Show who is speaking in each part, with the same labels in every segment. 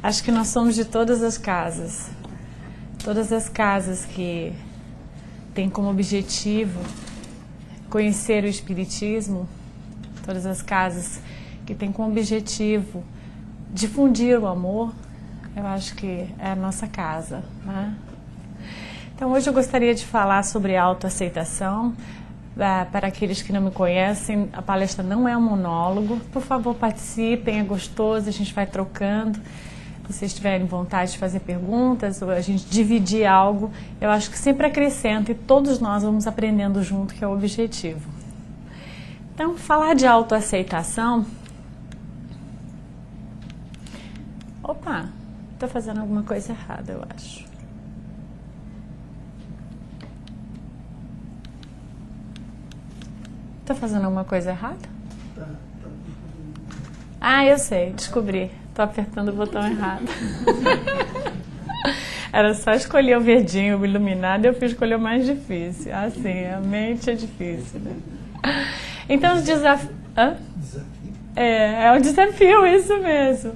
Speaker 1: Acho que nós somos de todas as casas. Todas as casas que têm como objetivo conhecer o Espiritismo, todas as casas que têm como objetivo difundir o amor, eu acho que é a nossa casa, né? Então hoje eu gostaria de falar sobre autoaceitação. Para aqueles que não me conhecem, a palestra não é um monólogo. Por favor, participem, é gostoso, a gente vai trocando. Se vocês tiverem vontade de fazer perguntas ou a gente dividir algo, eu acho que sempre acrescenta e todos nós vamos aprendendo junto, que é o objetivo. Então, falar de autoaceitação... Opa, estou fazendo alguma coisa errada, eu acho. Estou fazendo alguma coisa errada? Ah, eu sei, descobri. Estou apertando o botão errado. Era só escolher o verdinho, o iluminado, e eu fui escolher o mais difícil. Ah, sim, a mente é difícil, né? Então, os desafios... É um desafio, isso mesmo.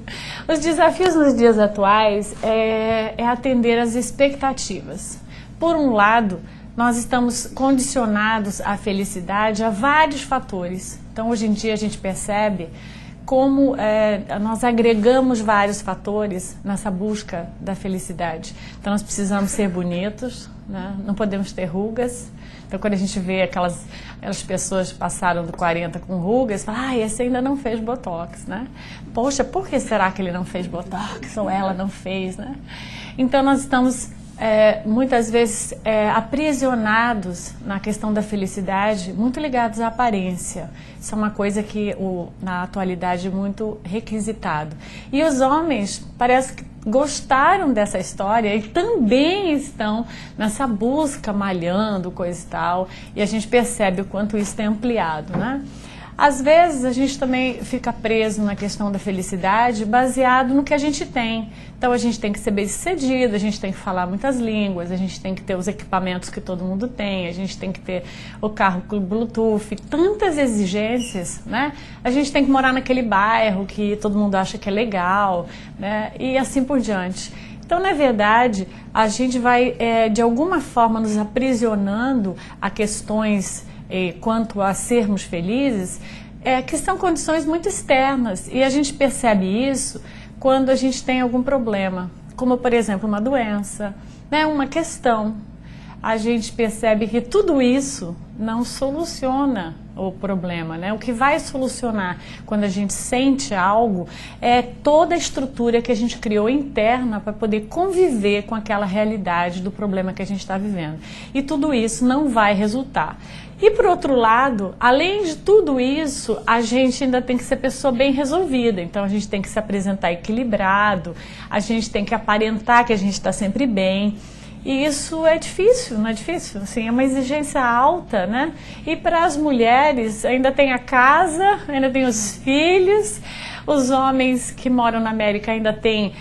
Speaker 1: Os desafios nos dias atuais é atender às expectativas. Por um lado, nós estamos condicionados à felicidade a vários fatores. Então, hoje em dia, a gente percebe como nós agregamos vários fatores nessa busca da felicidade. Então, nós precisamos ser bonitos, né? Não podemos ter rugas. Então, quando a gente vê aquelas pessoas que passaram do 40 com rugas, fala, esse ainda não fez botox, né? Poxa, por que será que ele não fez botox? Ou ela não fez, né? Então, nós estamos... muitas vezes aprisionados na questão da felicidade, muito ligados à aparência. Isso é uma coisa que na atualidade é muito requisitado. E os homens parece que gostaram dessa história e também estão nessa busca, malhando, coisa e tal, e a gente percebe o quanto isso tem ampliado, né? Às vezes a gente também fica preso na questão da felicidade baseado no que a gente tem. Então a gente tem que ser bem-sucedido, a gente tem que falar muitas línguas, a gente tem que ter os equipamentos que todo mundo tem, a gente tem que ter o carro com Bluetooth, tantas exigências, né? A gente tem que morar naquele bairro que todo mundo acha que é legal, né? E assim por diante. Então, na verdade, a gente vai, de alguma forma, nos aprisionando a questões... quanto a sermos felizes, que são condições muito externas. E a gente percebe isso quando a gente tem algum problema, como, por exemplo, uma doença, né, uma questão. A gente percebe que tudo isso não soluciona o problema, né? O que vai solucionar quando a gente sente algo é toda a estrutura que a gente criou interna para poder conviver com aquela realidade do problema que a gente está vivendo. E tudo isso não vai resultar. E por outro lado, além de tudo isso, a gente ainda tem que ser pessoa bem resolvida. Então a gente tem que se apresentar equilibrado, a gente tem que aparentar que a gente está sempre bem. E isso é difícil, não é difícil? Assim, é uma exigência alta, né? E para as mulheres ainda tem a casa, ainda tem os filhos, os homens que moram na América ainda tem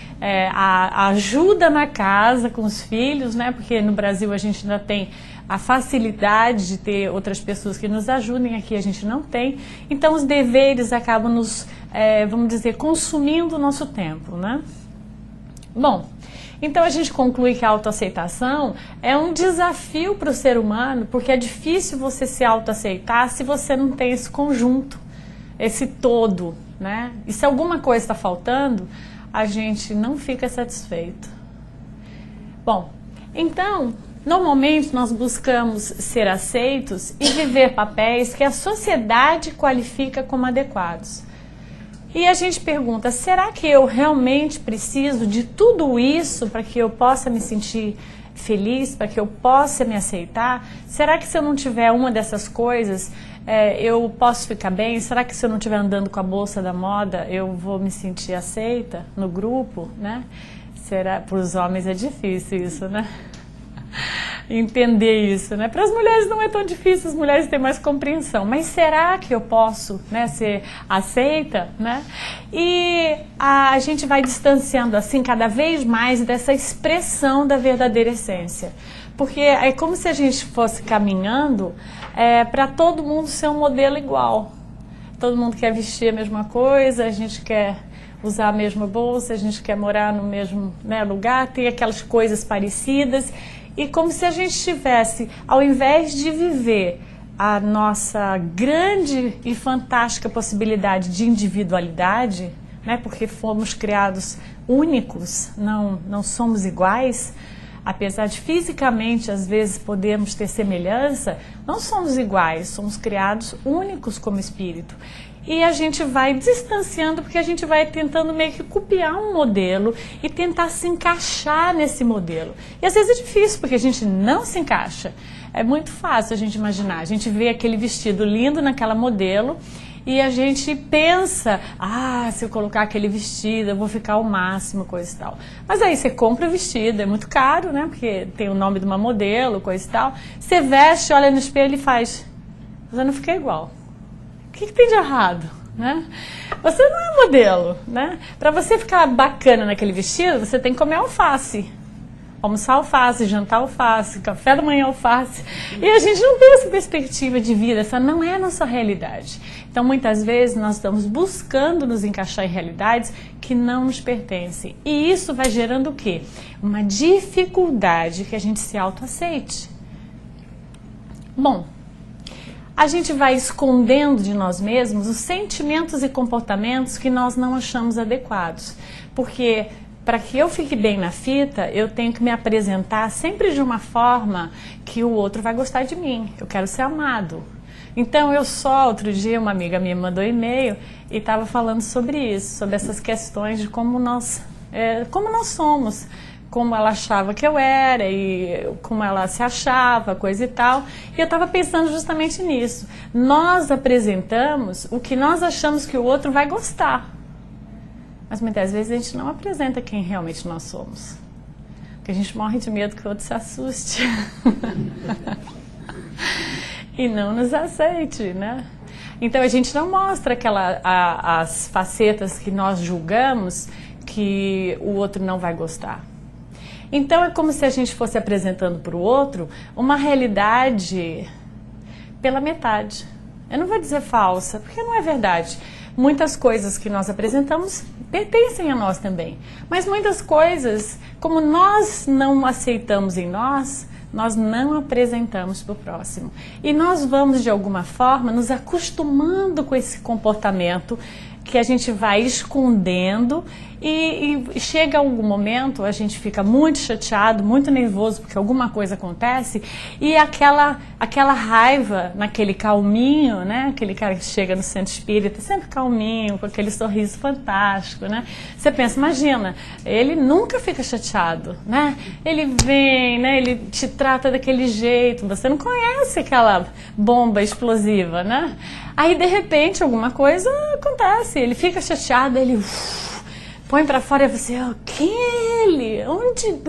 Speaker 1: a ajuda na casa com os filhos, né? Porque no Brasil a gente ainda tem a facilidade de ter outras pessoas que nos ajudem, aqui a gente não tem. Então os deveres acabam nos, vamos dizer, consumindo o nosso tempo, né? Bom, então a gente conclui que a autoaceitação é um desafio para o ser humano, porque é difícil você se autoaceitar se você não tem esse conjunto, esse todo, né? E se alguma coisa está faltando, a gente não fica satisfeito. Bom, então, normalmente nós buscamos ser aceitos e viver papéis que a sociedade qualifica como adequados. E a gente pergunta, será que eu realmente preciso de tudo isso para que eu possa me sentir feliz, para que eu possa me aceitar? Será que se eu não tiver uma dessas coisas, eu posso ficar bem? Será que se eu não estiver andando com a bolsa da moda, eu vou me sentir aceita no grupo, né? Será? Para os homens é difícil isso, né? Entender isso, né? Para as mulheres não é tão difícil, as mulheres têm mais compreensão. Mas será que eu posso, né, ser aceita, né? E a gente vai distanciando assim cada vez mais dessa expressão da verdadeira essência. Porque é como se a gente fosse caminhando para todo mundo ser um modelo igual. Todo mundo quer vestir a mesma coisa, a gente quer usar a mesma bolsa, a gente quer morar no mesmo, né, lugar, ter aquelas coisas parecidas. E como se a gente tivesse, ao invés de viver a nossa grande e fantástica possibilidade de individualidade, né, porque fomos criados únicos, não somos iguais, apesar de fisicamente às vezes podemos ter semelhança, não somos iguais, somos criados únicos como espírito. E a gente vai distanciando porque a gente vai tentando meio que copiar um modelo e tentar se encaixar nesse modelo. E às vezes é difícil porque a gente não se encaixa. É muito fácil a gente imaginar. A gente vê aquele vestido lindo naquela modelo e a gente pensa, se eu colocar aquele vestido eu vou ficar ao máximo, coisa e tal. Mas aí você compra o vestido, é muito caro, né? Porque tem o nome de uma modelo, coisa e tal. Você veste, olha no espelho e faz, mas eu não fiquei igual. O que tem de errado, né? Você não é modelo, né? Para você ficar bacana naquele vestido, você tem que comer alface. Almoçar alface, jantar alface, café da manhã alface. E a gente não tem essa perspectiva de vida, essa não é a nossa realidade. Então, muitas vezes, nós estamos buscando nos encaixar em realidades que não nos pertencem. E isso vai gerando o quê? Uma dificuldade que a gente se autoaceite. Bom, a gente vai escondendo de nós mesmos os sentimentos e comportamentos que nós não achamos adequados. Porque para que eu fique bem na fita, eu tenho que me apresentar sempre de uma forma que o outro vai gostar de mim. Eu quero ser amado. Então, outro dia, uma amiga minha mandou e-mail e estava falando sobre isso, sobre essas questões de como nós somos. Como ela achava que eu era e como ela se achava, coisa e tal. E eu estava pensando justamente nisso. Nós apresentamos o que nós achamos que o outro vai gostar. Mas muitas vezes a gente não apresenta quem realmente nós somos. Porque a gente morre de medo que o outro se assuste. E não nos aceite, né? Então a gente não mostra as facetas que nós julgamos que o outro não vai gostar. Então é como se a gente fosse apresentando para o outro uma realidade pela metade. Eu não vou dizer falsa, porque não é verdade. Muitas coisas que nós apresentamos pertencem a nós também. Mas muitas coisas, como nós não aceitamos em nós não apresentamos para o próximo. E nós vamos, de alguma forma, nos acostumando com esse comportamento que a gente vai escondendo e chega algum momento, a gente fica muito chateado, muito nervoso porque alguma coisa acontece e aquela raiva naquele calminho, né? Aquele cara que chega no centro espírita sempre calminho, com aquele sorriso fantástico, né? Você pensa, imagina, ele nunca fica chateado, né? Ele vem, né? Ele te trata daquele jeito, você não conhece aquela bomba explosiva, né? Aí, de repente, alguma coisa acontece, ele fica chateado, ele põe pra fora e você, quem é ele? Onde?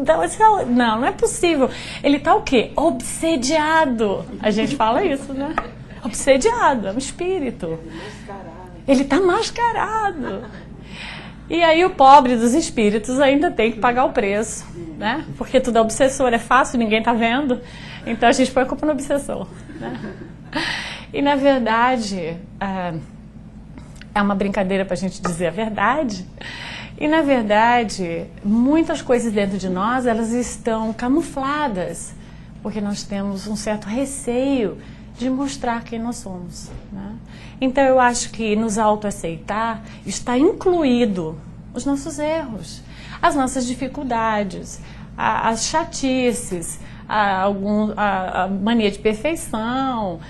Speaker 1: Não é possível. Ele tá o quê? Obsediado. A gente fala isso, né? Obsediado, é um espírito. Ele tá mascarado. E aí o pobre dos espíritos ainda tem que pagar o preço, né? Porque tudo é obsessor, é fácil, ninguém tá vendo. Então a gente põe a culpa no obsessor, né? E na verdade, é uma brincadeira para a gente dizer a verdade. E na verdade, muitas coisas dentro de nós, elas estão camufladas, porque nós temos um certo receio de mostrar quem nós somos, né? Então eu acho que nos autoaceitar está incluído os nossos erros, as nossas dificuldades, as chatices, a mania de perfeição,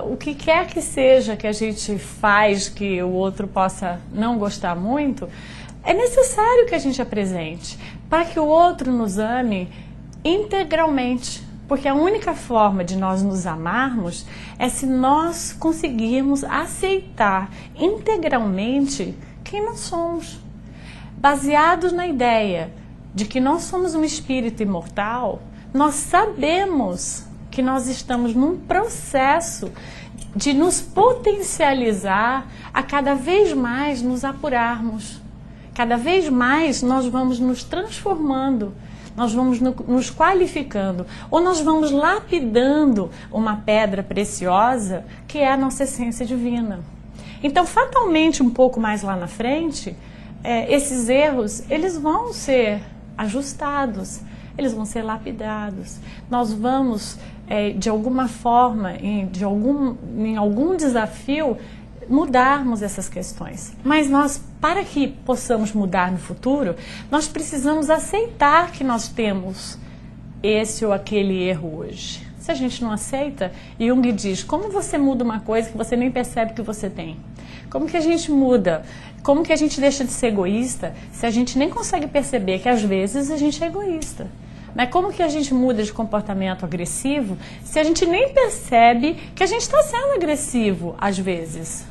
Speaker 1: o que quer que seja que a gente faz que o outro possa não gostar muito, é necessário que a gente apresente para que o outro nos ame integralmente. Porque a única forma de nós nos amarmos é se nós conseguirmos aceitar integralmente quem nós somos. Baseados na ideia de que nós somos um espírito imortal, nós sabemos que nós estamos num processo de nos potencializar a cada vez mais nos apurarmos. Cada vez mais nós vamos nos transformando, nós vamos nos qualificando, ou nós vamos lapidando uma pedra preciosa que é a nossa essência divina. Então, fatalmente, um pouco mais lá na frente, esses erros, eles vão ser ajustados, eles vão ser lapidados. Nós vamos, de alguma forma, em algum desafio, mudarmos essas questões. Mas nós, para que possamos mudar no futuro, nós precisamos aceitar que nós temos esse ou aquele erro hoje. Se a gente não aceita, Jung diz, como você muda uma coisa que você nem percebe que você tem? Como que a gente muda? Como que a gente deixa de ser egoísta se a gente nem consegue perceber que às vezes a gente é egoísta? Como que a gente muda de comportamento agressivo se a gente nem percebe que a gente está sendo agressivo às vezes?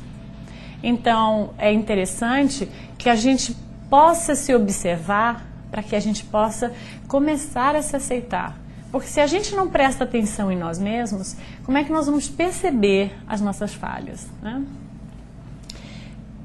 Speaker 1: Então, é interessante que a gente possa se observar para que a gente possa começar a se aceitar. Porque se a gente não presta atenção em nós mesmos, como é que nós vamos perceber as nossas falhas, né?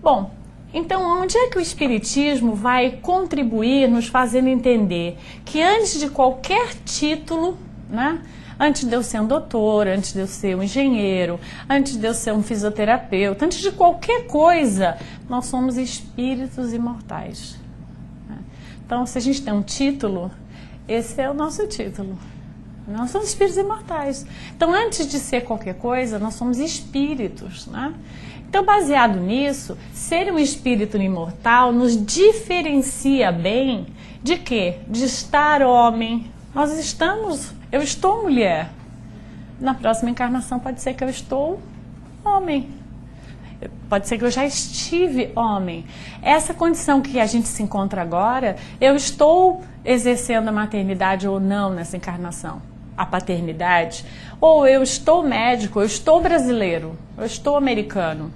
Speaker 1: Bom, então onde é que o Espiritismo vai contribuir nos fazendo entender que antes de qualquer título, né? Antes de eu ser um doutor, antes de eu ser um engenheiro, antes de eu ser um fisioterapeuta, antes de qualquer coisa, nós somos espíritos imortais. Então, se a gente tem um título, esse é o nosso título. Nós somos espíritos imortais. Então, antes de ser qualquer coisa, nós somos espíritos, né? Então, baseado nisso, ser um espírito imortal nos diferencia bem de quê? De estar homem. Eu estou mulher. Na próxima encarnação pode ser que eu estou homem. Pode ser que eu já estive homem. Essa condição que a gente se encontra agora, eu estou exercendo a maternidade ou não nessa encarnação? A paternidade? Ou eu estou médico, eu estou brasileiro, eu estou americano?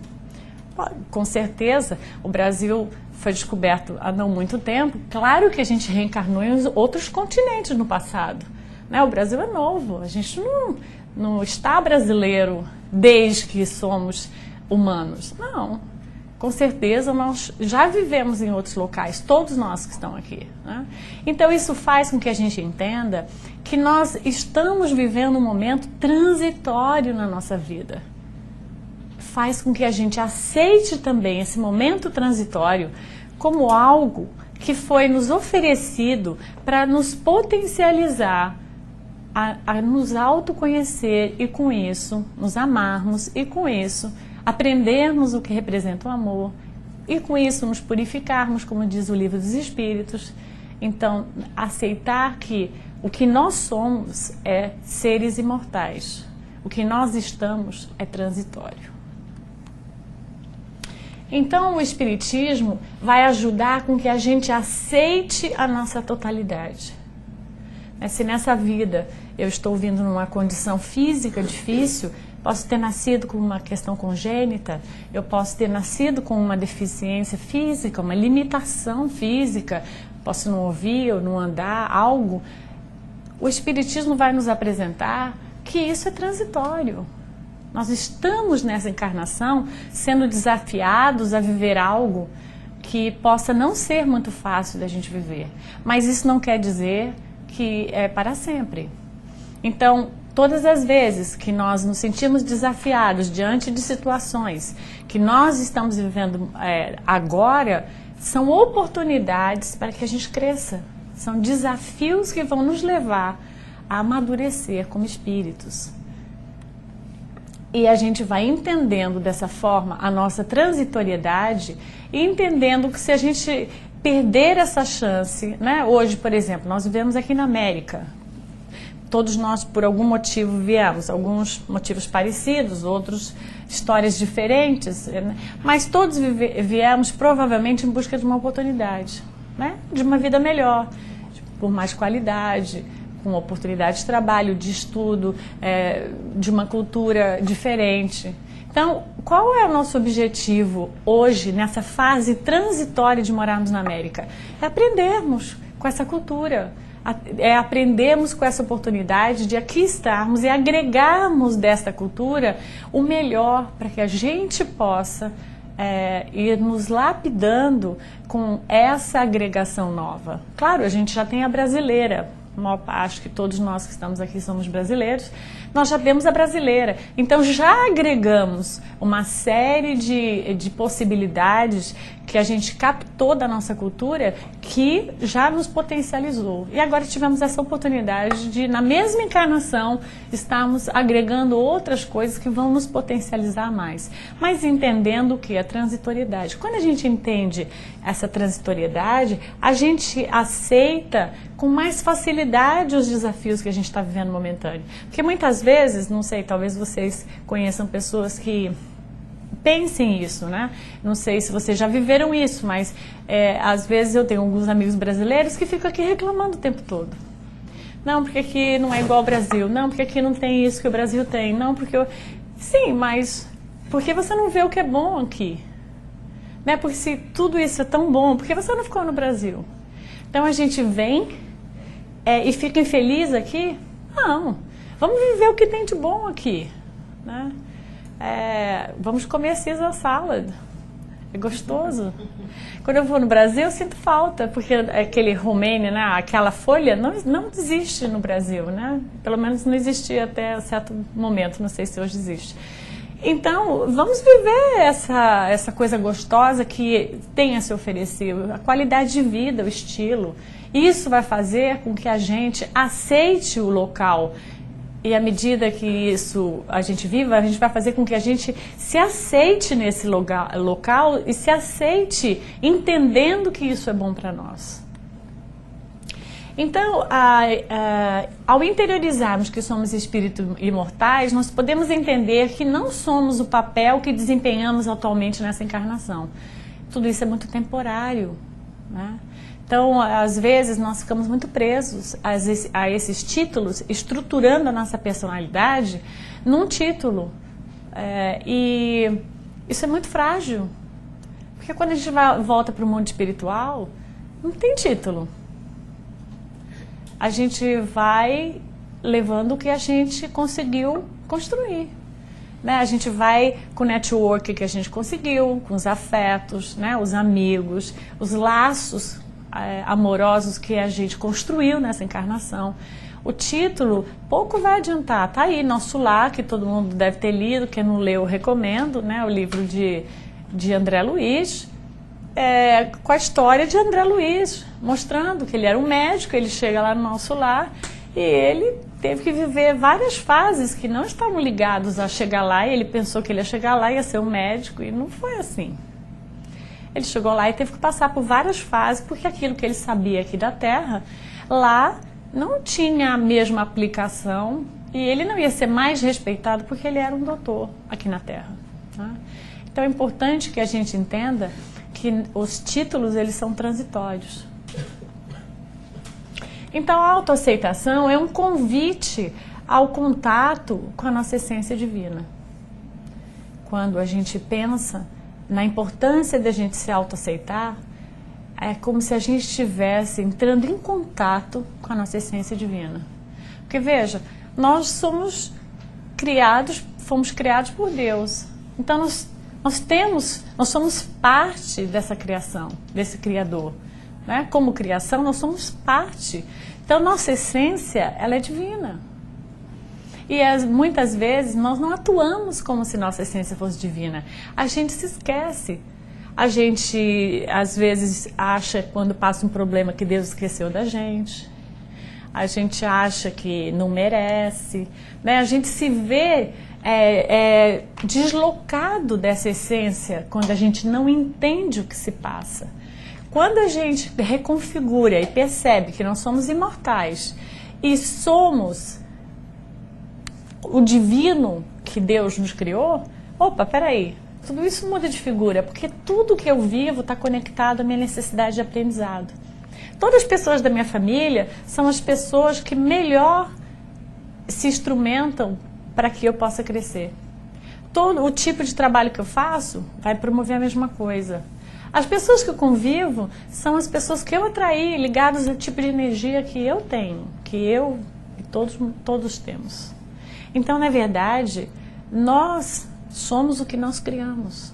Speaker 1: Com certeza, o Brasil foi descoberto há não muito tempo. Claro que a gente reencarnou em outros continentes no passado. O Brasil é novo, a gente não está brasileiro desde que somos humanos. Não, com certeza nós já vivemos em outros locais, todos nós que estão aqui, né? Então isso faz com que a gente entenda que nós estamos vivendo um momento transitório na nossa vida. Faz com que a gente aceite também esse momento transitório como algo que foi nos oferecido para nos potencializar, a nos autoconhecer e com isso nos amarmos e com isso aprendermos o que representa o amor e com isso nos purificarmos, como diz o Livro dos Espíritos. Então, aceitar que o que nós somos é seres imortais, o que nós estamos é transitório. Então, o Espiritismo vai ajudar com que a gente aceite a nossa totalidade. Se nessa vida eu estou vindo numa condição física difícil, posso ter nascido com uma questão congênita, eu posso ter nascido com uma deficiência física, uma limitação física, posso não ouvir ou não andar, algo. O Espiritismo vai nos apresentar que isso é transitório. Nós estamos nessa encarnação sendo desafiados a viver algo que possa não ser muito fácil da gente viver, mas isso não quer dizer que é para sempre. Então, todas as vezes que nós nos sentimos desafiados diante de situações que nós estamos vivendo agora, são oportunidades para que a gente cresça. São desafios que vão nos levar a amadurecer como espíritos. E a gente vai entendendo dessa forma a nossa transitoriedade e entendendo que se a gente perder essa chance, né? Hoje, por exemplo, nós vivemos aqui na América. Todos nós, por algum motivo, viemos. Alguns motivos parecidos, outros histórias diferentes. Né? Mas todos viemos provavelmente em busca de uma oportunidade, né? De uma vida melhor, por mais qualidade, com oportunidade de trabalho, de estudo, de uma cultura diferente. Então, qual é o nosso objetivo hoje, nessa fase transitória de morarmos na América? É aprendermos com essa cultura, aprendermos com essa oportunidade de aqui estarmos e agregarmos dessa cultura o melhor para que a gente possa ir nos lapidando com essa agregação nova. Claro, a gente já tem a brasileira. Acho que todos nós que estamos aqui somos brasileiros, nós já temos a brasileira. Então já agregamos uma série de possibilidades que a gente captou da nossa cultura que já nos potencializou. E agora tivemos essa oportunidade de, na mesma encarnação, estarmos agregando outras coisas que vão nos potencializar mais. Mas entendendo o que é transitoriedade. Quando a gente entende essa transitoriedade, a gente aceita com mais facilidade os desafios que a gente está vivendo momentâneo. Porque muitas vezes, não sei, talvez vocês conheçam pessoas que pensem isso, né? Não sei se vocês já viveram isso, mas às vezes eu tenho alguns amigos brasileiros que ficam aqui reclamando o tempo todo. Não, porque aqui não é igual ao Brasil. Não, porque aqui não tem isso que o Brasil tem. Não, porque Sim, mas por que você não vê o que é bom aqui? Né? Porque se tudo isso é tão bom, por que você não ficou no Brasil? Então a gente vem e fica infeliz aqui? Não. Vamos viver o que tem de bom aqui, né? Vamos comer Caesar salad, é gostoso. Quando eu vou no Brasil eu sinto falta, porque aquele romaine, né, aquela folha não existe no Brasil, né? Pelo menos não existia até certo momento, não sei se hoje existe. Então vamos viver essa coisa gostosa que tem a se oferecer, a qualidade de vida, o estilo. Isso vai fazer com que a gente aceite o local. E à medida que isso a gente viva, a gente vai fazer com que a gente se aceite nesse local e se aceite entendendo que isso é bom para nós. Então, ao interiorizarmos que somos espíritos imortais, nós podemos entender que não somos o papel que desempenhamos atualmente nessa encarnação. Tudo isso é muito temporário, né? Então, às vezes, nós ficamos muito presos a esses títulos, estruturando a nossa personalidade num título. E isso é muito frágil. Porque quando a gente volta para o mundo espiritual, não tem título. A gente vai levando o que a gente conseguiu construir. Né? A gente vai com o network que a gente conseguiu, com os afetos, né? Os amigos, os laços amorosos que a gente construiu nessa encarnação. O título pouco vai adiantar. Tá aí, Nosso Lar, que todo mundo deve ter lido, quem não leu eu recomendo, né? O livro de André Luiz, com a história de André Luiz, mostrando que ele era um médico, ele chega lá no Nosso Lar e ele teve que viver várias fases que não estavam ligadas a chegar lá, e ele pensou que ele ia chegar lá e ia ser um médico, e não foi assim. Ele chegou lá e teve que passar por várias fases, porque aquilo que ele sabia aqui da Terra, lá não tinha a mesma aplicação e ele não ia ser mais respeitado porque ele era um doutor aqui na Terra. Né? Então é importante que a gente entenda que os títulos, eles são transitórios. Então a autoaceitação é um convite ao contato com a nossa essência divina. Quando a gente pensa na importância de a gente se autoaceitar, é como se a gente estivesse entrando em contato com a nossa essência divina. Porque veja, nós fomos criados por Deus. Então nós somos parte dessa criação, desse Criador. Né? Como criação, nós somos parte. Então nossa essência, ela é divina. E muitas vezes nós não atuamos como se nossa essência fosse divina. A gente se esquece. A gente, às vezes, acha, quando passa um problema, que Deus esqueceu da gente. A gente acha que não merece. Né? A gente se vê deslocado dessa essência quando a gente não entende o que se passa. Quando a gente reconfigura e percebe que nós somos imortais e somos o divino que Deus nos criou, opa, peraí, tudo isso muda de figura, porque tudo que eu vivo está conectado à minha necessidade de aprendizado. Todas as pessoas da minha família são as pessoas que melhor se instrumentam para que eu possa crescer. Todo o tipo de trabalho que eu faço vai promover a mesma coisa. As pessoas que eu convivo são as pessoas que eu atraí, ligadas ao tipo de energia que eu tenho, que eu e todos temos. Então, na verdade, nós somos o que nós criamos.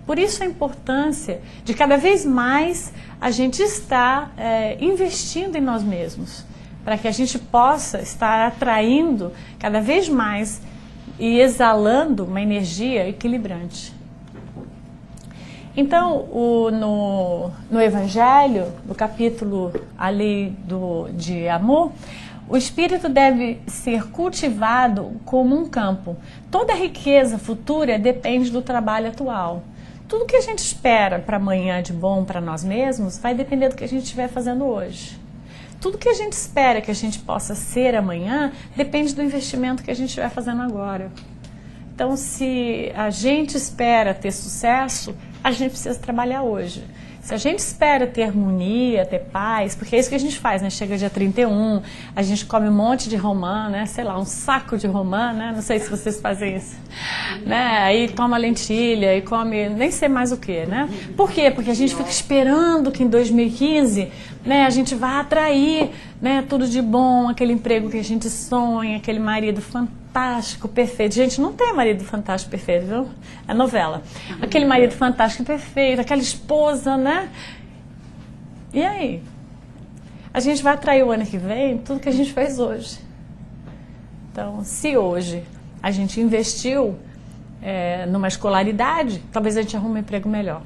Speaker 1: Por isso a importância de cada vez mais a gente estar investindo em nós mesmos, para que a gente possa estar atraindo cada vez mais e exalando uma energia equilibrante. Então, no Evangelho, no capítulo ali de amor, o espírito deve ser cultivado como um campo. Toda riqueza futura depende do trabalho atual. Tudo que a gente espera para amanhã de bom para nós mesmos vai depender do que a gente estiver fazendo hoje. Tudo que a gente espera que a gente possa ser amanhã depende do investimento que a gente estiver fazendo agora. Então, se a gente espera ter sucesso, a gente precisa trabalhar hoje. Se a gente espera ter harmonia, ter paz, porque é isso que a gente faz, né? Chega dia 31, a gente come um monte de romã, né? Sei lá, um saco de romã, né? Não sei se vocês fazem isso. Né? Aí toma lentilha e come nem sei mais o que, né? Por quê? Porque a gente fica esperando que em 2015, né, a gente vai atrair, né, tudo de bom, aquele emprego que a gente sonha, aquele marido fantástico, perfeito. Gente, não tem marido fantástico, perfeito, viu? É novela. Aquele marido fantástico, perfeito, aquela esposa, né? E aí? A gente vai atrair o ano que vem tudo que a gente fez hoje. Então, se hoje a gente investiu numa escolaridade, talvez a gente arrume um emprego melhor.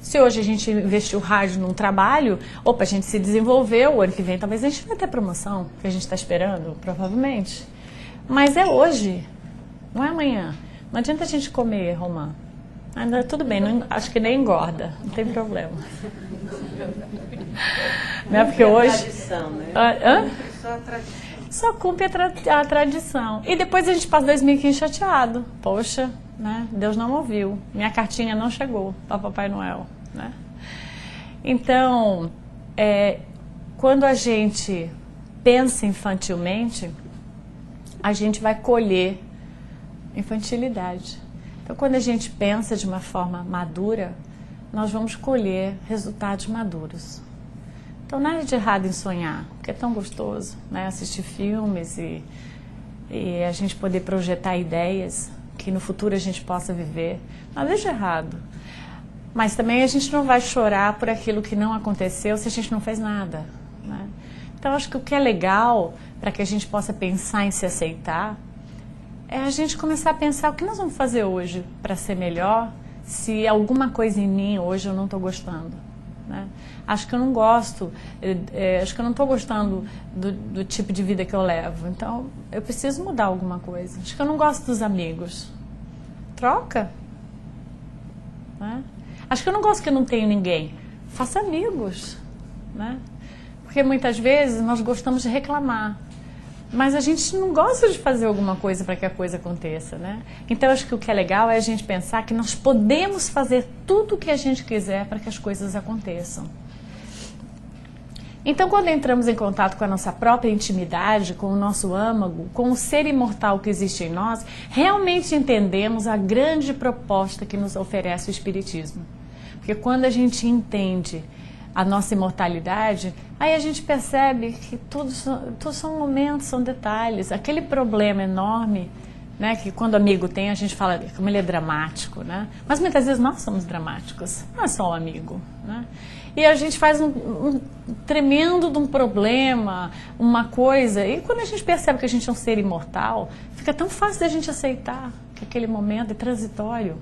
Speaker 1: Se hoje a gente investiu rádio num trabalho, opa, a gente se desenvolveu, o ano que vem talvez a gente vai ter promoção, que a gente está esperando, provavelmente. Mas é hoje, não é amanhã. Não adianta a gente comer romã. Ainda tudo bem, não, acho que nem engorda, não tem problema. Não é porque hoje...
Speaker 2: Tradição, né?
Speaker 1: Só a tradição. Só cumpre a tradição. E depois a gente passa 2015 chateado. Poxa, né? Deus não ouviu. Minha cartinha não chegou para Papai Noel. Né? Então, quando a gente pensa infantilmente, a gente vai colher infantilidade. Então, quando a gente pensa de uma forma madura, nós vamos colher resultados maduros. Então, nada de errado em sonhar, porque é tão gostoso, né? Assistir filmes e a gente poder projetar ideias que no futuro a gente possa viver. Nada de errado. Mas também a gente não vai chorar por aquilo que não aconteceu se a gente não fez nada. Né? Então, acho que o que é legal para que a gente possa pensar em se aceitar é a gente começar a pensar o que nós vamos fazer hoje para ser melhor se alguma coisa em mim hoje eu não estou gostando. Né? Acho que eu não gosto, acho que eu não estou gostando do tipo de vida que eu levo. Então, eu preciso mudar alguma coisa. Acho que eu não gosto dos amigos. Troca. Né? Acho que eu não gosto que eu não tenho ninguém. Faça amigos. Né? Porque muitas vezes nós gostamos de reclamar. Mas a gente não gosta de fazer alguma coisa para que a coisa aconteça, né? Então, acho que o que é legal é a gente pensar que nós podemos fazer tudo o que a gente quiser para que as coisas aconteçam. Então, quando entramos em contato com a nossa própria intimidade, com o nosso âmago, com o ser imortal que existe em nós, realmente entendemos a grande proposta que nos oferece o Espiritismo. Porque quando a gente entende a nossa imortalidade, aí a gente percebe que tudo são momentos, são detalhes. Aquele problema enorme, né, que quando o amigo tem, a gente fala como ele é dramático, né? Mas muitas vezes nós somos dramáticos, não é só o amigo, né? E a gente faz um tremendo de um problema, uma coisa, e quando a gente percebe que a gente é um ser imortal, fica tão fácil da gente aceitar que aquele momento é transitório.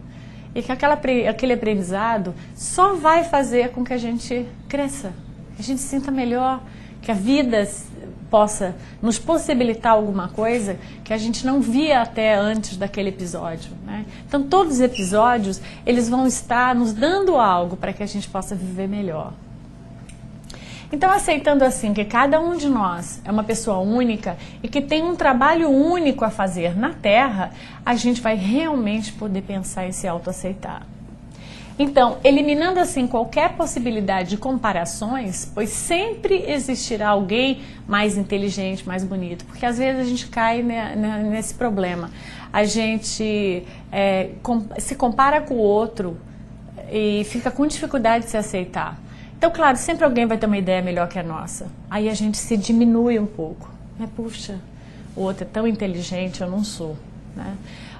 Speaker 1: E que aquele aprendizado só vai fazer com que a gente cresça, que a gente se sinta melhor, que a vida possa nos possibilitar alguma coisa que a gente não via até antes daquele episódio. Né? Então, todos os episódios, eles vão estar nos dando algo para que a gente possa viver melhor. Então, aceitando assim que cada um de nós é uma pessoa única e que tem um trabalho único a fazer na Terra, a gente vai realmente poder pensar em se autoaceitar. Então, eliminando assim qualquer possibilidade de comparações, pois sempre existirá alguém mais inteligente, mais bonito, porque às vezes a gente cai nesse problema. A gente se compara com o outro e fica com dificuldade de se aceitar. Então, claro, sempre alguém vai ter uma ideia melhor que a nossa. Aí a gente se diminui um pouco. Né? Puxa, o outro é tão inteligente, eu não sou. Né?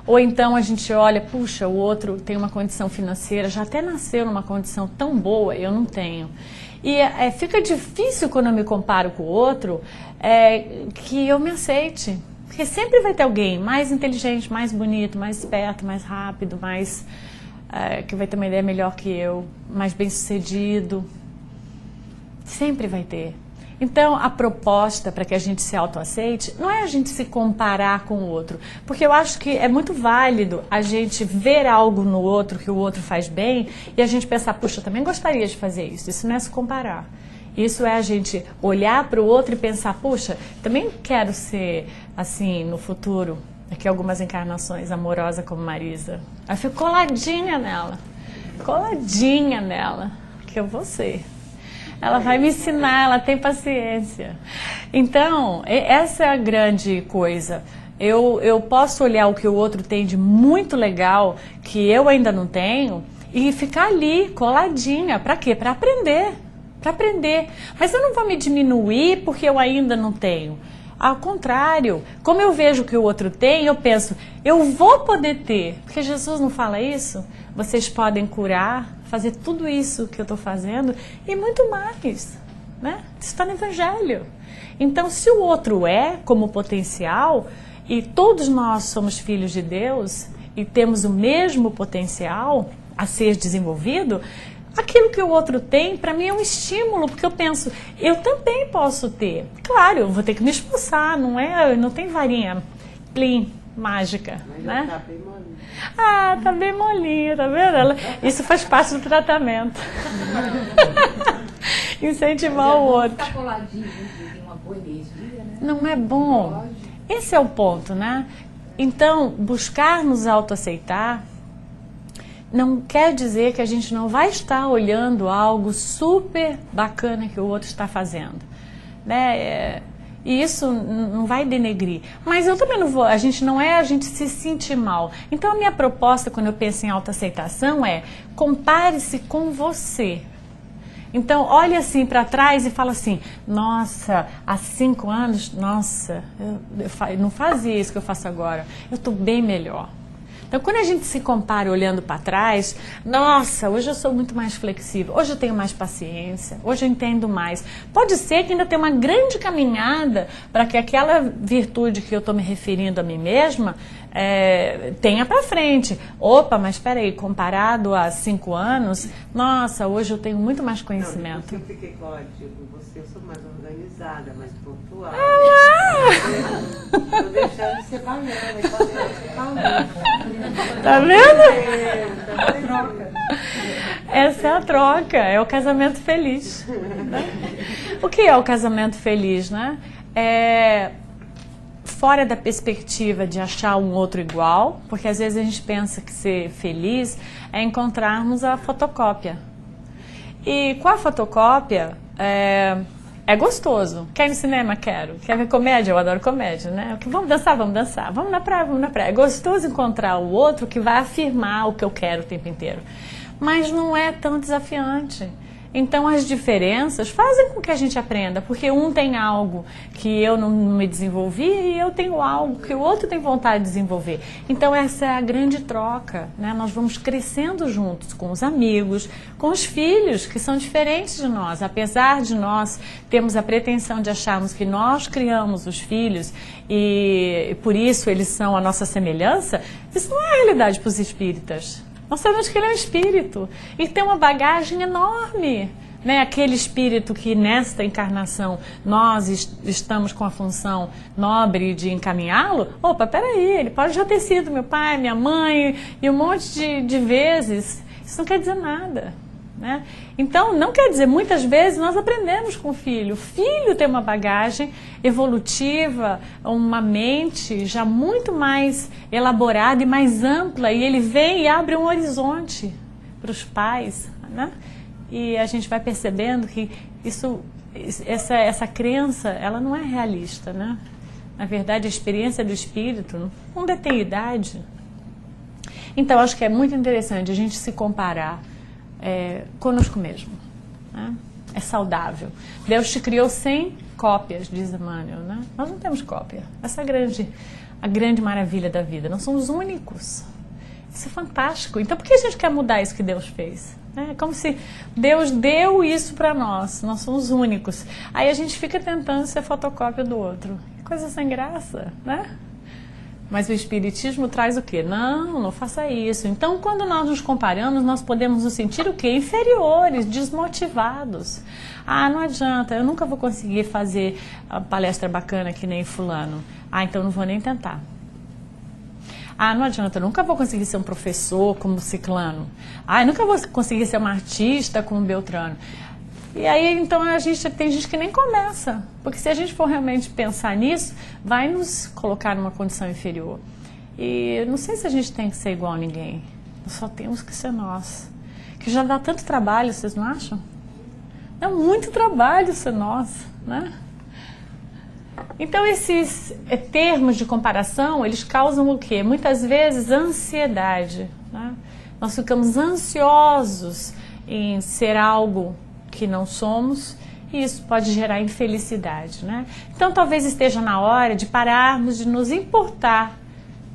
Speaker 1: Ou então a gente olha, puxa, o outro tem uma condição financeira, já até nasceu numa condição tão boa, eu não tenho. E fica difícil quando eu me comparo com o outro, que eu me aceite. Porque sempre vai ter alguém mais inteligente, mais bonito, mais esperto, mais rápido, mais que vai ter uma ideia melhor que eu, mais bem-sucedido. Sempre vai ter. Então, a proposta para que a gente se autoaceite não é a gente se comparar com o outro, porque eu acho que é muito válido a gente ver algo no outro que o outro faz bem e a gente pensar, puxa, eu também gostaria de fazer isso. Isso não é se comparar. Isso é a gente olhar para o outro e pensar, puxa, também quero ser assim no futuro, daqui a algumas encarnações, amorosa como Marisa. Aí eu fico coladinha nela, que eu vou ser. Ela vai me ensinar, ela tem paciência. Então, essa é a grande coisa. Eu posso olhar o que o outro tem de muito legal, que eu ainda não tenho, e ficar ali, coladinha. Para quê? Para aprender. Para aprender. Mas eu não vou me diminuir porque eu ainda não tenho. Ao contrário, como eu vejo que o outro tem, eu penso, eu vou poder ter. Porque Jesus não fala isso? Vocês podem curar, fazer tudo isso que eu estou fazendo e muito mais, né? Isso está no Evangelho. Então, se o outro é como potencial, e todos nós somos filhos de Deus e temos o mesmo potencial a ser desenvolvido, aquilo que o outro tem, para mim é um estímulo, porque eu penso, eu também posso ter. Claro, eu vou ter que me esforçar, não tem varinha plim, mágica, mas né? Tá bem molinho. Ah, tá bem molinho, tá vendo? Isso faz parte do tratamento. Incentivar o outro. Não é bom. Esse é o ponto, né? Então, buscar nos autoaceitar não quer dizer que a gente não vai estar olhando algo super bacana que o outro está fazendo, né? E isso não vai denegrir. Mas eu também não vou, a gente se sentir mal. Então a minha proposta quando eu penso em autoaceitação é, compare-se com você. Então olhe assim para trás e fala assim, nossa, há 5 anos, nossa, eu não fazia isso que eu faço agora, eu estou bem melhor. Então, quando a gente se compara olhando para trás, nossa, hoje eu sou muito mais flexível, hoje eu tenho mais paciência, hoje eu entendo mais. Pode ser que ainda tenha uma grande caminhada para que aquela virtude que eu estou me referindo a mim mesma tenha para frente. Opa, mas espera aí, comparado a 5 anos, nossa, hoje eu tenho muito mais conhecimento.
Speaker 2: Não, eu fiquei coladinha com você, eu sou mais organizada, mais pontual. Estou deixando de ser baiana, e podendo ser paulista.
Speaker 1: Tá vendo?
Speaker 2: Troca.
Speaker 1: Essa é a troca, é o casamento feliz. Né? O que é o casamento feliz, né? Fora da perspectiva de achar um outro igual, porque às vezes a gente pensa que ser feliz é encontrarmos a fotocópia. E com a fotocópia é gostoso. Quer ir no cinema? Quero. Quer ver comédia? Eu adoro comédia, né? Vamos dançar? Vamos dançar. Vamos na praia? Vamos na praia. É gostoso encontrar o outro que vai afirmar o que eu quero o tempo inteiro. Mas não é tão desafiante. Então as diferenças fazem com que a gente aprenda, porque um tem algo que eu não me desenvolvi e eu tenho algo que o outro tem vontade de desenvolver. Então essa é a grande troca, né? Nós vamos crescendo juntos com os amigos, com os filhos que são diferentes de nós. Apesar de nós termos a pretensão de acharmos que nós criamos os filhos e por isso eles são a nossa semelhança, isso não é a realidade para os espíritas. Nós sabemos que ele é um espírito e tem uma bagagem enorme, né? Aquele espírito que nesta encarnação nós estamos com a função nobre de encaminhá-lo. Opa, peraí, ele pode já ter sido meu pai, minha mãe e um monte de vezes. Isso não quer dizer nada, né? Então, não quer dizer, muitas vezes nós aprendemos com o filho. O filho tem uma bagagem evolutiva, uma mente já muito mais elaborada e mais ampla, e ele vem e abre um horizonte para os pais, né? E a gente vai percebendo que essa crença, ela não é realista, né? Na verdade, a experiência do espírito não detém idade. Então, acho que é muito interessante a gente se comparar conosco mesmo, né? É saudável. Deus te criou sem cópias, diz Emmanuel, né? Nós não temos cópia. Essa é a grande maravilha da vida. Nós somos únicos. Isso é fantástico. Então, por que a gente quer mudar isso que Deus fez? É como se Deus deu isso para nós. Nós somos únicos. Aí a gente fica tentando ser fotocópia do outro. Que coisa sem graça, né? Mas o Espiritismo traz o quê? Não, não faça isso. Então, quando nós nos comparamos, nós podemos nos sentir o quê? Inferiores, desmotivados. Ah, não adianta, eu nunca vou conseguir fazer a palestra bacana que nem fulano. Ah, então não vou nem tentar. Ah, não adianta, eu nunca vou conseguir ser um professor como ciclano. Ah, eu nunca vou conseguir ser uma artista como Beltrano. E aí, então, tem gente que nem começa. Porque se a gente for realmente pensar nisso, vai nos colocar numa condição inferior. E não sei se a gente tem que ser igual a ninguém. Nós só temos que ser nós. Que já dá tanto trabalho, vocês não acham? Dá muito trabalho ser nós, né? Então, esses termos de comparação, eles causam o quê? Muitas vezes, ansiedade, né? Nós ficamos ansiosos em ser algo que não somos, e isso pode gerar infelicidade, né? Então talvez esteja na hora de pararmos de nos importar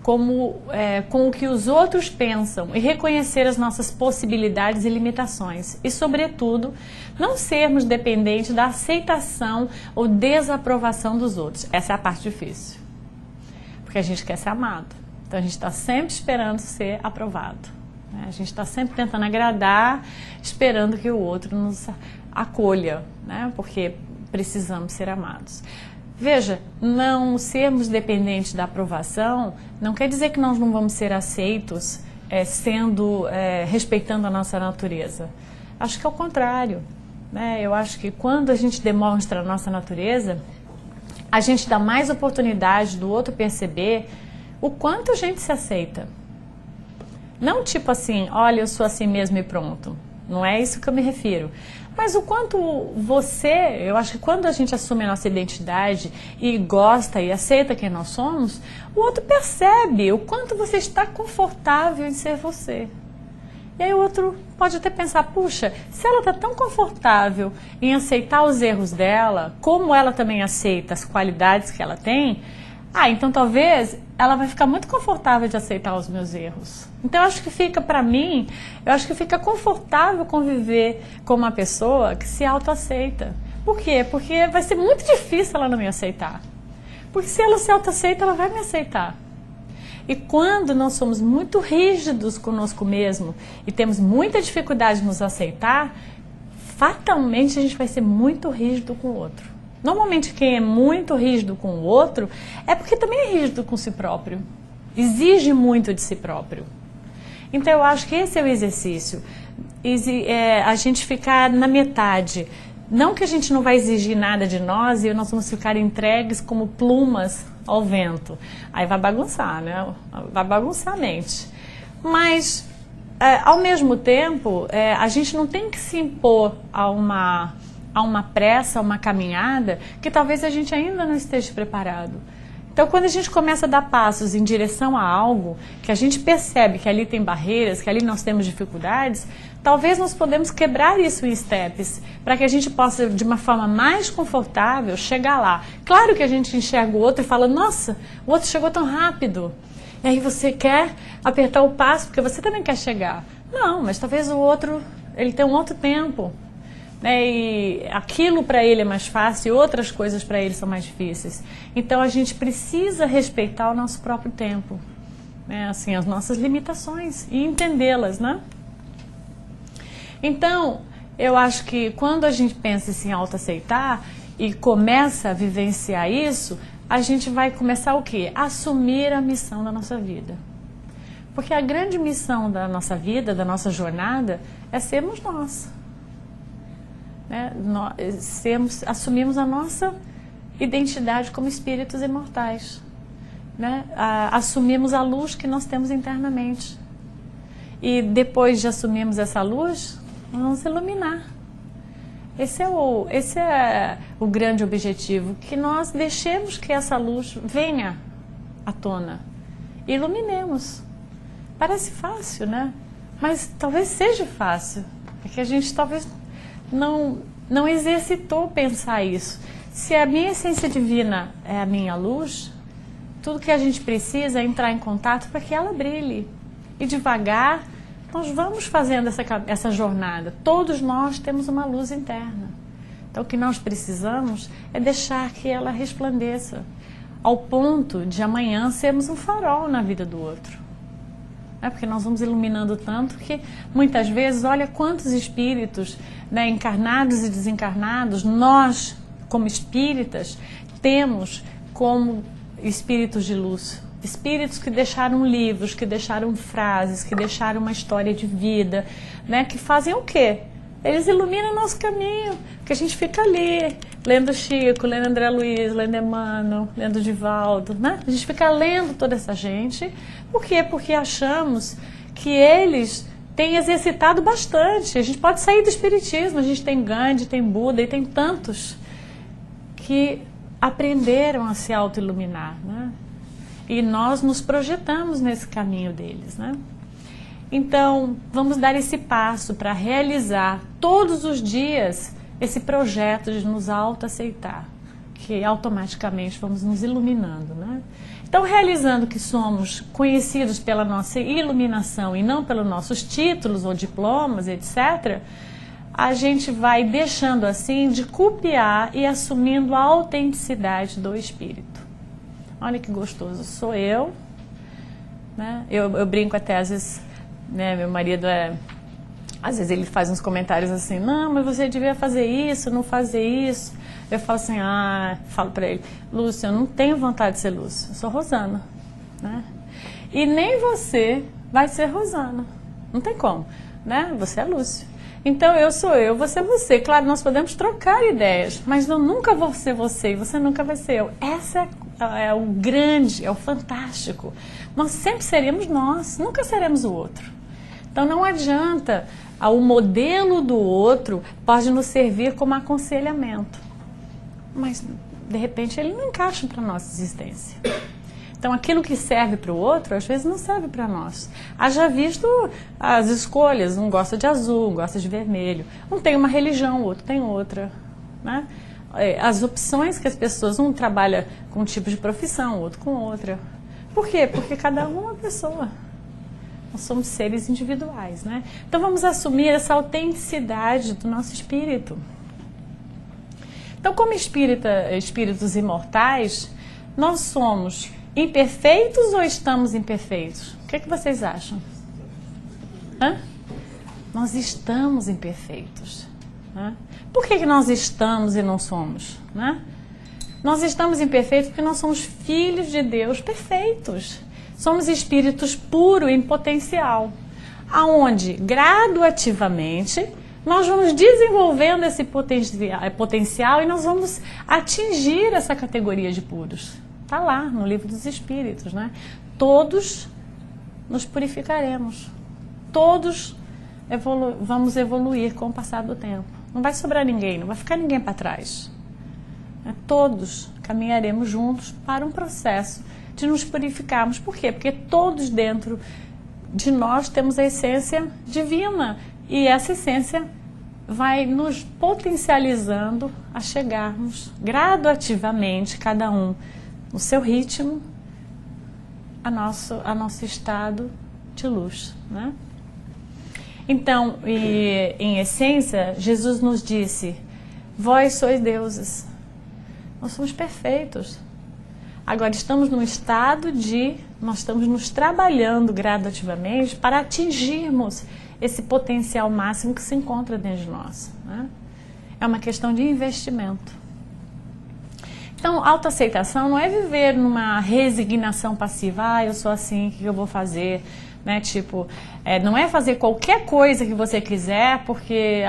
Speaker 1: com o que os outros pensam e reconhecer as nossas possibilidades e limitações e, sobretudo, não sermos dependentes da aceitação ou desaprovação dos outros. Essa é a parte difícil, porque a gente quer ser amado, então a gente está sempre esperando ser aprovado. A gente está sempre tentando agradar, esperando que o outro nos acolha, né? Porque precisamos ser amados. Veja, não sermos dependentes da aprovação não quer dizer que nós não vamos ser aceitos respeitando a nossa natureza. Acho que é o contrário, né? Eu acho que quando a gente demonstra a nossa natureza, a gente dá mais oportunidade do outro perceber o quanto a gente se aceita. Não tipo assim, olha, eu sou assim mesmo e pronto. Não é isso que eu me refiro. Mas o quanto eu acho que quando a gente assume a nossa identidade e gosta e aceita quem nós somos, o outro percebe o quanto você está confortável em ser você. E aí o outro pode até pensar, puxa, se ela está tão confortável em aceitar os erros dela, como ela também aceita as qualidades que ela tem, então talvez ela vai ficar muito confortável de aceitar os meus erros. Então eu acho que fica confortável conviver com uma pessoa que se autoaceita. Por quê? Porque vai ser muito difícil ela não me aceitar. Porque se ela se autoaceita, ela vai me aceitar. E quando nós somos muito rígidos conosco mesmo e temos muita dificuldade de nos aceitar, fatalmente a gente vai ser muito rígido com o outro. Normalmente quem é muito rígido com o outro é porque também é rígido com si próprio. Exige muito de si próprio. Então eu acho que esse é o exercício. A gente ficar na metade. Não que a gente não vai exigir nada de nós e nós vamos ficar entregues como plumas ao vento. Aí vai bagunçar, né? Vai bagunçar a mente. Mas, ao mesmo tempo, a gente não tem que se impor a uma pressa, a uma caminhada, que talvez a gente ainda não esteja preparado. Então, quando a gente começa a dar passos em direção a algo, que a gente percebe que ali tem barreiras, que ali nós temos dificuldades, talvez nós podemos quebrar isso em steps, para que a gente possa, de uma forma mais confortável, chegar lá. Claro que a gente enxerga o outro e fala, nossa, o outro chegou tão rápido. E aí você quer apertar o passo, porque você também quer chegar. Não, mas talvez o outro, ele tem um outro tempo. E aquilo para ele é mais fácil e outras coisas para ele são mais difíceis. Então a gente precisa respeitar o nosso próprio tempo, né? Assim, as nossas limitações e entendê-las, né? Então, eu acho que quando a gente pensa em autoaceitar e começa a vivenciar isso, a gente vai começar o quê? Assumir a missão da nossa vida. Porque a grande missão da nossa vida, da nossa jornada, é sermos nós. Assumimos a nossa identidade como espíritos imortais, né? Assumimos a luz que nós temos internamente e depois de assumirmos essa luz, vamos iluminar. Esse é o grande objetivo, que nós deixemos que essa luz venha à tona, iluminemos. Parece fácil, né? Mas talvez seja fácil, porque a gente talvez não exercitou pensar isso. Se a minha essência divina é a minha luz, tudo que a gente precisa é entrar em contato para que ela brilhe. E devagar, nós vamos fazendo essa jornada. Todos nós temos uma luz interna. Então, o que nós precisamos é deixar que ela resplandeça. ao ponto de amanhã sermos um farol na vida do outro. Porque nós vamos iluminando tanto que muitas vezes, olha quantos espíritos, né, encarnados e desencarnados, nós, como espíritas, temos como espíritos de luz. Espíritos que deixaram livros, que deixaram frases, que deixaram uma história de vida, né, que fazem o quê? Eles iluminam o nosso caminho, porque a gente fica ali, lendo Chico, lendo André Luiz, lendo Emmanuel, lendo Divaldo, né? A gente fica lendo toda essa gente. Por quê? Porque achamos que eles têm exercitado bastante. A gente pode sair do espiritismo, a gente tem Gandhi, tem Buda e tem tantos que aprenderam a se auto-iluminar, né? E nós nos projetamos nesse caminho deles, né? Então, vamos dar esse passo para realizar todos os dias esse projeto de nos autoaceitar, que automaticamente vamos nos iluminando, né? Então, realizando que somos conhecidos pela nossa iluminação e não pelos nossos títulos ou diplomas, etc., a gente vai deixando assim de copiar e assumindo a autenticidade do espírito. Olha que gostoso, sou eu, né? Eu brinco até às vezes, né, meu marido às vezes ele faz uns comentários assim, não, mas você devia fazer isso, não fazer isso. Eu falo assim, falo para ele, Lúcio, eu não tenho vontade de ser Lúcio, eu sou Rosana, né? E nem você vai ser Rosana, não tem como, né? Você é Lúcio. Então eu sou eu, você é você. Claro, nós podemos trocar ideias, mas eu nunca vou ser você e você nunca vai ser eu. Essa é o grande, é o fantástico. Nós sempre seremos nós, nunca seremos o outro. Então não adianta, o modelo do outro pode nos servir como aconselhamento, mas de repente ele não encaixa para a nossa existência. Então aquilo que serve para o outro, às vezes não serve para nós. Haja visto as escolhas, um gosta de azul, um gosta de vermelho, um tem uma religião, o outro tem outra, né? As opções que as pessoas, um trabalha com um tipo de profissão, o outro com outra. Por quê? Porque cada um é uma pessoa. Nós somos seres individuais, né? Então vamos assumir essa autenticidade do nosso espírito. Então, como espíritos imortais, nós somos imperfeitos ou estamos imperfeitos? O que vocês acham? Nós estamos imperfeitos. Né? Por que nós estamos e não somos? Né? Nós estamos imperfeitos porque nós somos filhos de Deus perfeitos. Somos espíritos puros em potencial, aonde gradativamente nós vamos desenvolvendo esse potencial e nós vamos atingir essa categoria de puros. Está lá no Livro dos Espíritos, né? Todos nos purificaremos, todos vamos evoluir com o passar do tempo. Não vai sobrar ninguém, não vai ficar ninguém para trás. Todos caminharemos juntos para um processo de nos purificarmos. Por quê? Porque todos dentro de nós temos a essência divina e essa essência vai nos potencializando a chegarmos gradativamente, cada um no seu ritmo, a nosso estado de luz, né? Então, em essência, Jesus nos disse, vós sois deuses, nós somos perfeitos. Agora estamos num estado nós estamos nos trabalhando gradativamente para atingirmos esse potencial máximo que se encontra dentro de nós, né? É uma questão de investimento. Então, autoaceitação não é viver numa resignação passiva, eu sou assim, o que eu vou fazer? Né? Tipo, não é fazer qualquer coisa que você quiser porque,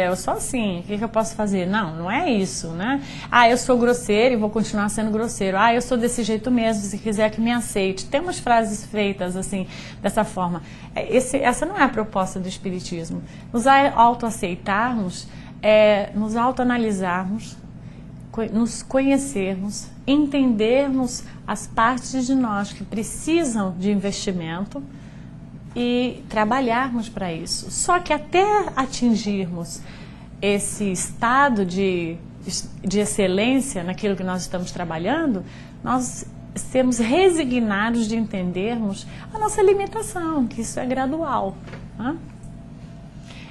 Speaker 1: eu sou assim, o que eu posso fazer? Não é isso, né? Eu sou grosseiro e vou continuar sendo grosseiro. Eu sou desse jeito mesmo, se quiser que me aceite. Tem umas frases feitas assim, dessa forma. Essa não é a proposta do Espiritismo. Nos autoaceitarmos, nos autoanalisarmos, nos conhecermos, entendermos as partes de nós que precisam de investimento e trabalharmos para isso. Só que até atingirmos esse estado de excelência naquilo que nós estamos trabalhando, nós sermos resignados de entendermos a nossa limitação, que isso é gradual, né?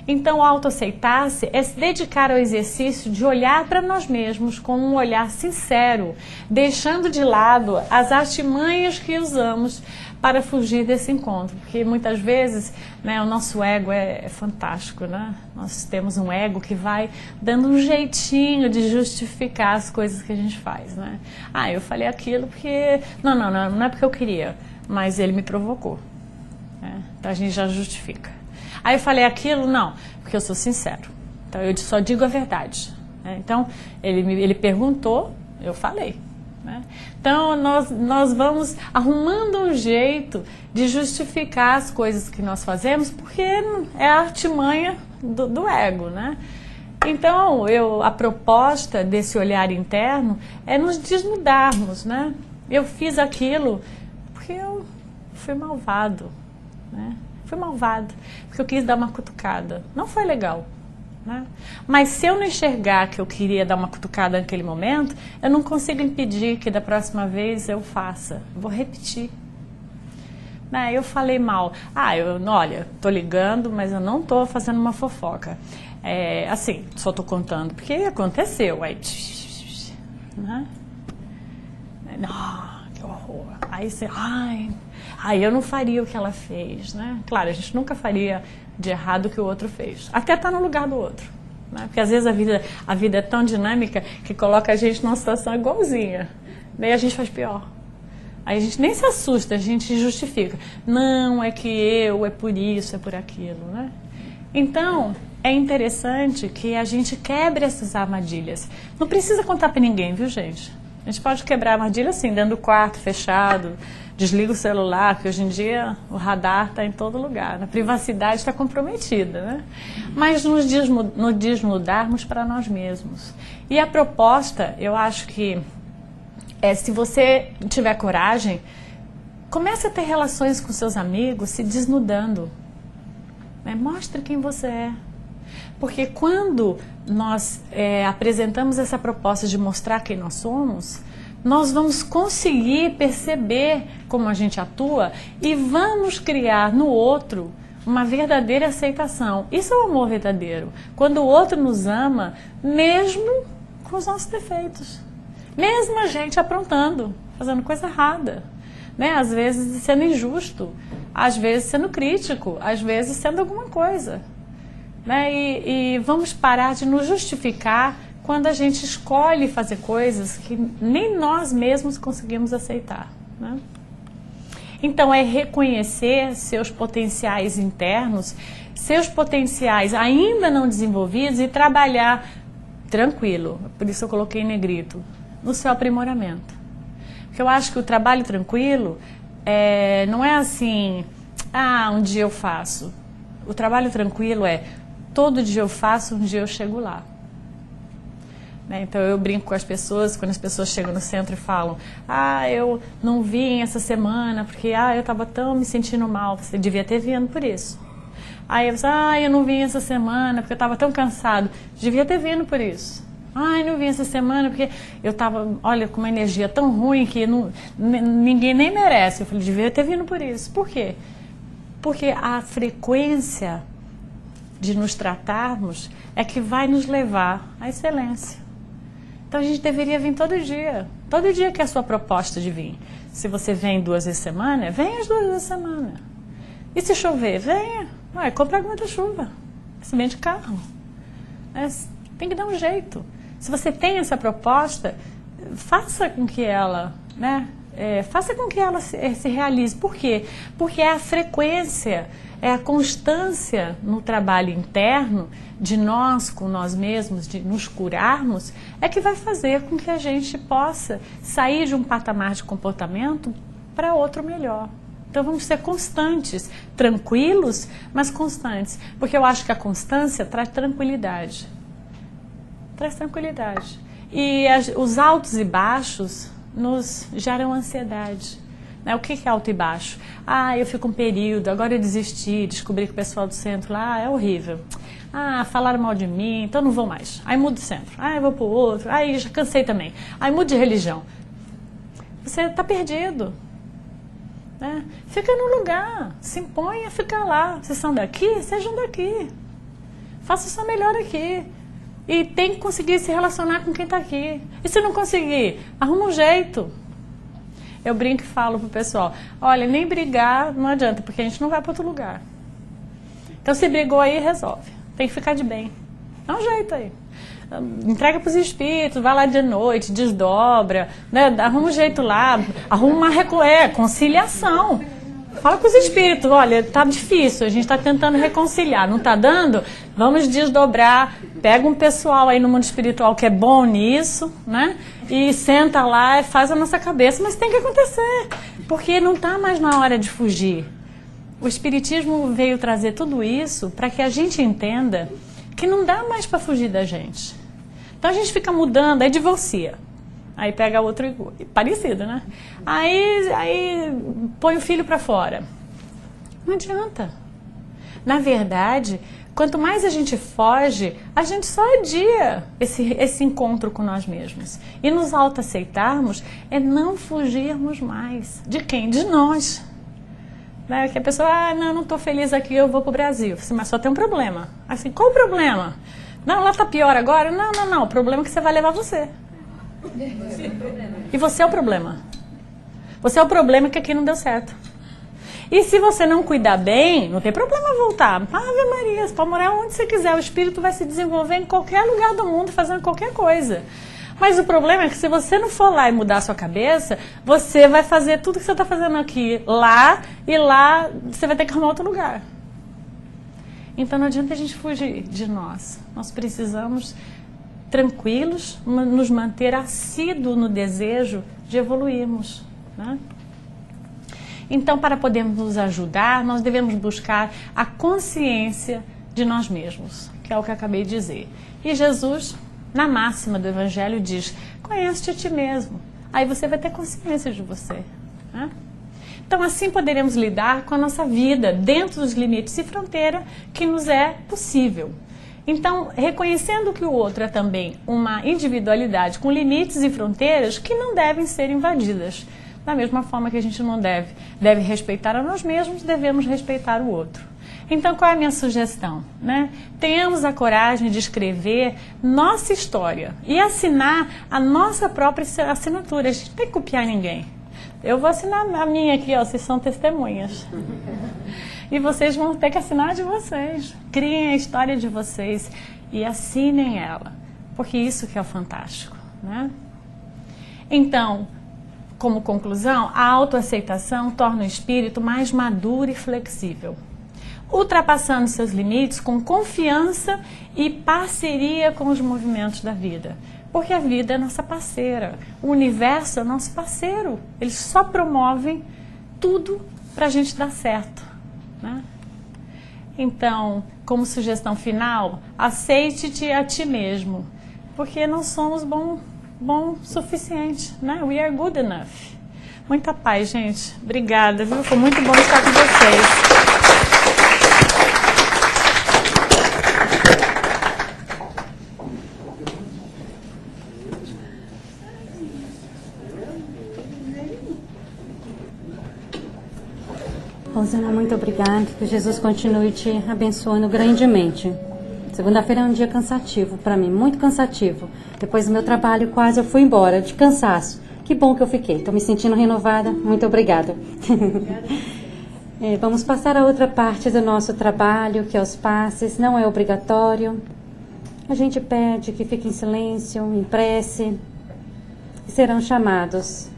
Speaker 1: Então, autoaceitar-se é se dedicar ao exercício de olhar para nós mesmos com um olhar sincero, deixando de lado as artimanhas que usamos para fugir desse encontro. Porque muitas vezes, né, o nosso ego é fantástico, né? Nós temos um ego que vai dando um jeitinho de justificar as coisas que a gente faz, né? Ah, eu falei aquilo porque... Não é porque eu queria, mas ele me provocou. Né? Então a gente já justifica. Aí eu falei aquilo, não, porque eu sou sincero. Então eu só digo a verdade. Né? Então ele perguntou, eu falei. Né? Então nós vamos arrumando um jeito de justificar as coisas que nós fazemos, porque é a artimanha do ego, né? Então a proposta desse olhar interno é nos desnudarmos, né? Eu fiz aquilo porque eu fui malvado, né? Fui malvado porque eu quis dar uma cutucada, não foi legal. Né? Mas se eu não enxergar que eu queria dar uma cutucada naquele momento, eu não consigo impedir que da próxima vez eu faça. Vou repetir. Né? Eu falei mal. Olha, tô ligando, mas eu não tô fazendo uma fofoca. Assim, só tô contando porque aconteceu. Aí, né? Que horror. Aí você, eu não faria o que ela fez, né? Claro, a gente nunca faria de errado o que o outro fez. Até tá no lugar do outro. Né? Porque às vezes a vida é tão dinâmica que coloca a gente numa situação igualzinha. Daí a gente faz pior. Aí a gente nem se assusta, a gente justifica. Não, é que é por isso, é por aquilo, né? Então, é interessante que a gente quebre essas armadilhas. Não precisa contar para ninguém, viu, gente? A gente pode quebrar a armadilha assim, dentro do quarto, fechado, desliga o celular, que hoje em dia o radar está em todo lugar, a privacidade está comprometida, né? Mas nos desnudarmos para nós mesmos. E a proposta, eu acho que, se você tiver coragem, comece a ter relações com seus amigos se desnudando. Né? Mostre quem você é. Porque quando nós apresentamos essa proposta de mostrar quem nós somos, nós vamos conseguir perceber como a gente atua e vamos criar no outro uma verdadeira aceitação. Isso é o amor verdadeiro. Quando o outro nos ama, mesmo com os nossos defeitos. Mesmo a gente aprontando, fazendo coisa errada. Né? Às vezes sendo injusto, às vezes sendo crítico, às vezes sendo alguma coisa. Né? E vamos parar de nos justificar quando a gente escolhe fazer coisas que nem nós mesmos conseguimos aceitar. Né? Então, é reconhecer seus potenciais internos, seus potenciais ainda não desenvolvidos e trabalhar tranquilo, por isso eu coloquei em negrito, no seu aprimoramento. Porque eu acho que o trabalho tranquilo não é assim, um dia eu faço. O trabalho tranquilo é, todo dia eu faço, um dia eu chego lá. Então eu brinco com as pessoas, quando as pessoas chegam no centro e falam, eu não vim essa semana porque eu estava tão me sentindo mal, você devia ter vindo por isso. Aí eu falo, eu não vim essa semana porque eu estava tão cansado, devia ter vindo por isso. Não vim essa semana porque eu estava, com uma energia tão ruim que ninguém nem merece. Eu falei, devia ter vindo por isso. Por quê? Porque a frequência de nos tratarmos é que vai nos levar à excelência. Então a gente deveria vir todo dia que é a sua proposta de vir. Se você vem 2 vezes por semana, venha as 2 vezes por semana. E se chover, venha. Compra guarda-chuva. Se vem de carro. Tem que dar um jeito. Se você tem essa proposta, faça com que ela, faça com que ela se realize. Por quê? Porque é a frequência, é a constância no trabalho interno de nós com nós mesmos, de nos curarmos, é que vai fazer com que a gente possa sair de um patamar de comportamento para outro melhor. Então vamos ser constantes, tranquilos, mas constantes. Porque eu acho que a constância traz tranquilidade. Traz tranquilidade. E os altos e baixos nos geram ansiedade. O que é alto e baixo? Eu fico um período, agora eu desisti, descobri que o pessoal do centro lá é horrível. Falaram mal de mim, então não vou mais. Aí mudo de centro, eu vou para o outro, já cansei também. Aí mudo de religião. Você está perdido. Fica no lugar, se impõe a ficar lá. Vocês são daqui? Sejam daqui. Faça o seu melhor aqui. E tem que conseguir se relacionar com quem está aqui. E se não conseguir, arruma um jeito. Eu brinco e falo pro pessoal, olha, nem brigar não adianta, porque a gente não vai para outro lugar. Então se brigou aí, resolve. Tem que ficar de bem. Dá um jeito aí. Entrega para os espíritos, vai lá de noite, desdobra, né? Arruma um jeito lá, arruma uma conciliação. Fala com os espíritos, olha, tá difícil, a gente está tentando reconciliar, não está dando? Vamos desdobrar, pega um pessoal aí no mundo espiritual que é bom nisso, né? E senta lá e faz a nossa cabeça, mas tem que acontecer, porque não está mais na hora de fugir. O Espiritismo veio trazer tudo isso para que a gente entenda que não dá mais para fugir da gente. Então a gente fica mudando, aí divorcia. Aí pega outro parecido, né? Aí põe o filho para fora. Não adianta. Na verdade, quanto mais a gente foge, a gente só adia esse encontro com nós mesmos. E nos autoaceitarmos é não fugirmos mais. De quem? De nós. Né? Que a pessoa, não estou feliz aqui, eu vou para o Brasil. Mas só tem um problema. Assim, qual o problema? Não, lá está pior agora? Não. O problema é que você vai levar você. E você é o problema. Você é o problema que aqui não deu certo. E se você não cuidar bem, não tem problema voltar. Ave Maria, você pode morar onde você quiser. O espírito vai se desenvolver em qualquer lugar do mundo, fazendo qualquer coisa. Mas o problema é que se você não for lá e mudar a sua cabeça, você vai fazer tudo que você está fazendo aqui, lá, e lá você vai ter que arrumar outro lugar. Então não adianta a gente fugir de nós. Nós precisamos, tranquilos, nos manter assíduos no desejo de evoluirmos, né? Então, para podermos nos ajudar, nós devemos buscar a consciência de nós mesmos, que é o que eu acabei de dizer. E Jesus, na máxima do Evangelho, diz, conhece-te a ti mesmo. Aí você vai ter consciência de você, né? Então, assim poderemos lidar com a nossa vida, dentro dos limites e fronteira que nos é possível. Então, reconhecendo que o outro é também uma individualidade com limites e fronteiras que não devem ser invadidas. Da mesma forma que a gente não deve respeitar a nós mesmos, devemos respeitar o outro. Então, qual é a minha sugestão? Né? Tenhamos a coragem de escrever nossa história e assinar a nossa própria assinatura. A gente não tem que copiar ninguém. Eu vou assinar a minha aqui, ó, vocês são testemunhas. E vocês vão ter que assinar a de vocês. Criem a história de vocês e assinem ela. Porque isso que é o fantástico, né? Então, como conclusão, a autoaceitação torna o espírito mais maduro e flexível, ultrapassando seus limites com confiança e parceria com os movimentos da vida. Porque a vida é nossa parceira, o universo é nosso parceiro. Eles só promovem tudo para a gente dar certo, né? Então, como sugestão final, aceite-te a ti mesmo, porque não somos bom o suficiente, né? We are good enough. Muita paz, gente. Obrigada, viu? Foi muito bom estar com vocês.
Speaker 3: Rosana, muito obrigada. Que Jesus continue te abençoando grandemente. Segunda-feira é um dia cansativo para mim, muito cansativo. Depois do meu trabalho, quase eu fui embora, de cansaço. Que bom que eu fiquei. Estou me sentindo renovada. Muito obrigada. Vamos passar a outra parte do nosso trabalho, que é os passes. Não é obrigatório. A gente pede que fique em silêncio, em prece. E serão chamados.